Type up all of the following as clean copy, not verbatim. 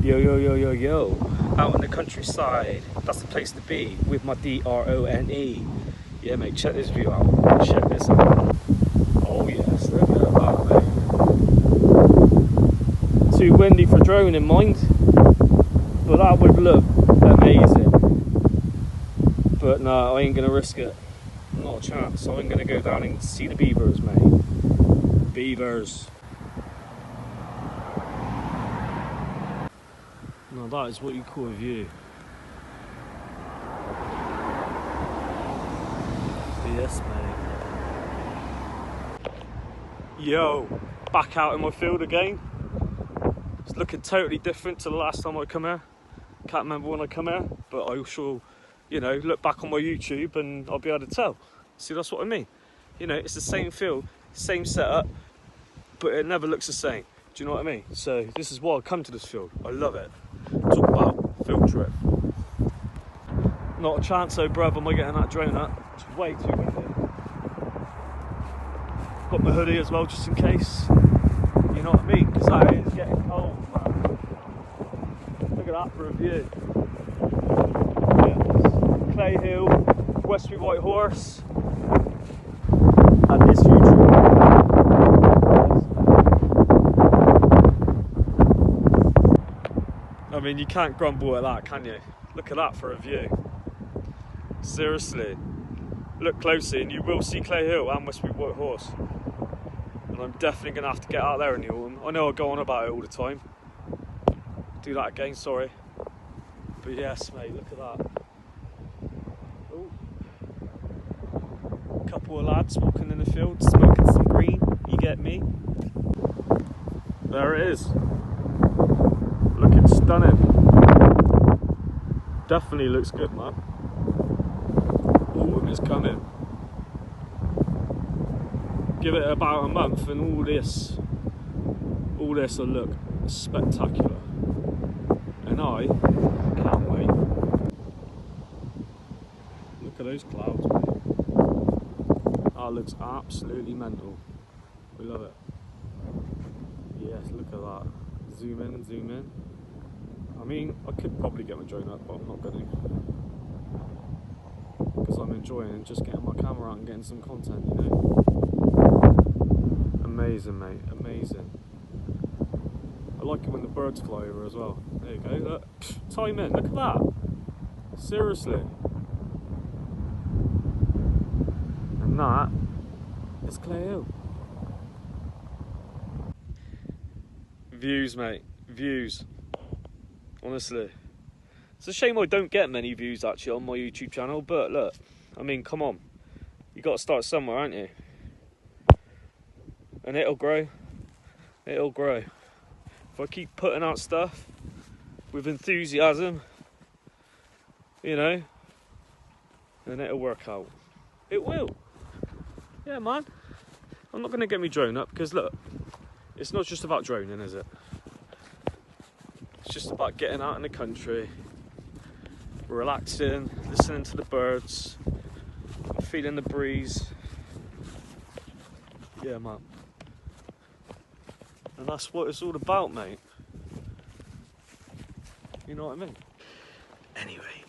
Yo, yo, yo, yo, yo. Out in the countryside. That's the place to be with my drone. Yeah, mate, check this view out. Check this out. Oh, yes, look at that, mate. Too windy for drone in mind, but that would look amazing. But no, I ain't gonna risk it. Not a chance. I'm gonna go down and see the beavers, mate. Beavers. Now that is what you call a view. Yes, mate. Yo, back out in my field again. It's looking totally different to the last time I come here. Can't remember when I come here, but I shall, you know, look back on my YouTube and I'll be able to tell. See, that's what I mean. You know, it's the same field, same setup, but it never looks the same. Do you know what I mean? So this is why I come to this field. I love it. Talk about field trip. Not a chance though, bruv, am I getting that drone up? It's way too windy. Got my hoodie as well, just in case. You know what I mean? Because that is getting cold, man. Look at that for a view. Yes. Clay Hill, Westbury White Horse, and this view trip. I mean, you can't grumble at that, can you? Look at that for a view. Seriously. Look closely and you will see Clay Hill and Westbury White Horse. And I'm definitely going to have to get out there in the autumn. I know I go on about it all the time. Do that again, sorry. But yes, mate, look at that. Ooh. Couple of lads walking in the field, smoking some green. You get me? There it is. Looking stunning. Definitely looks good, man. Autumn is coming. Give it about a month and all this will look spectacular. And I can't wait. Look at those clouds, mate. That looks absolutely mental. We love it. Yes, look at that. Zoom in and zoom in. I mean, I could probably get my drone up, but I'm not going to. Because I'm enjoying just getting my camera out and getting some content, you know? Amazing, mate, amazing. I like it when the birds fly over as well. There you go, look. Time in, look at that. Seriously. And that is Clay Hill. Views, mate, views. Honestly. It's a shame I don't get many views actually on my YouTube channel, but look, I mean, come on. You got to start somewhere, aren't you? And it'll grow. It'll grow. If I keep putting out stuff with enthusiasm, you know, then it'll work out. It will. Yeah, man. I'm not going to get me drone up because look, it's not just about droning, is it? It's just about getting out in the country, relaxing, listening to the birds, feeling the breeze. Yeah, man. And that's what it's all about, mate. You know what I mean? Anyway,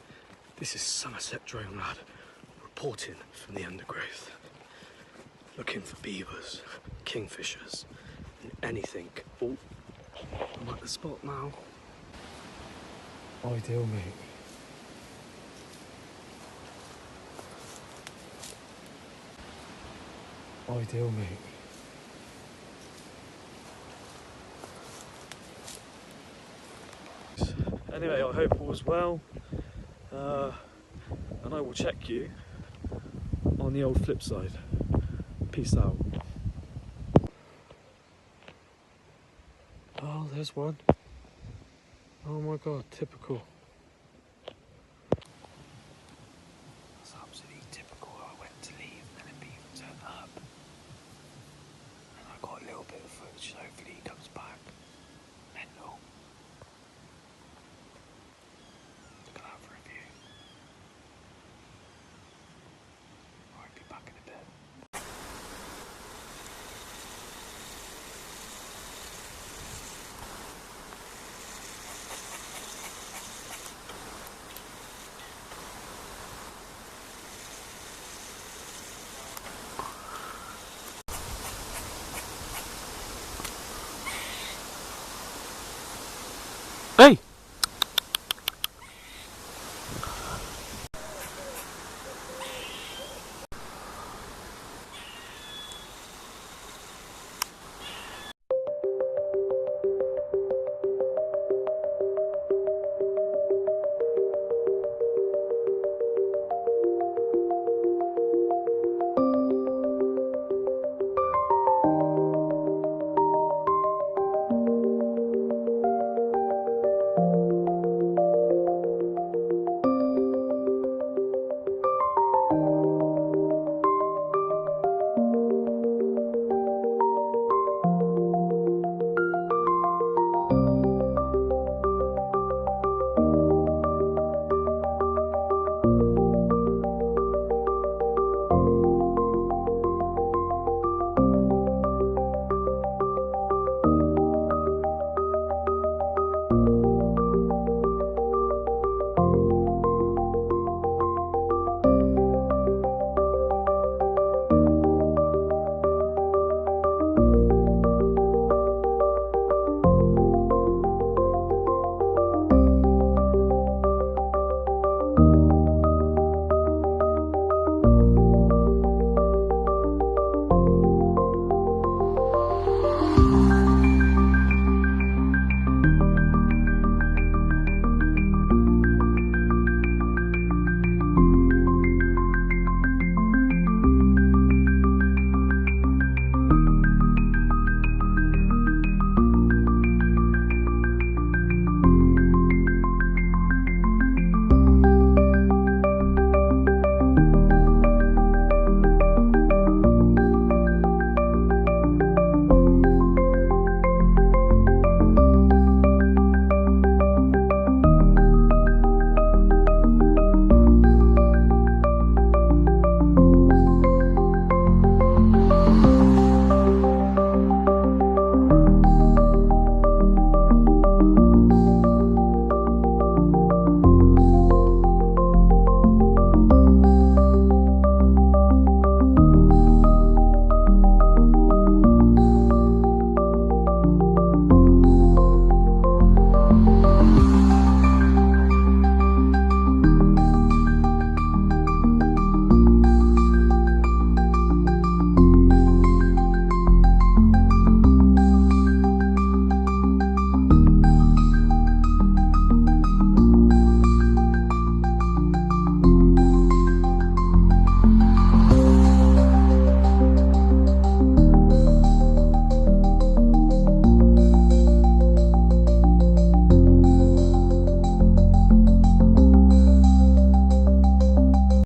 this is Somerset Drone Lad reporting from the undergrowth. Looking for beavers, kingfishers, and anything. Oh, I'm at the spot now. Ideal, mate. Ideal, mate. Anyway, I hope all is well, and I will check you on the old flip side. Peace out. Oh, there's one. Oh my god, typical.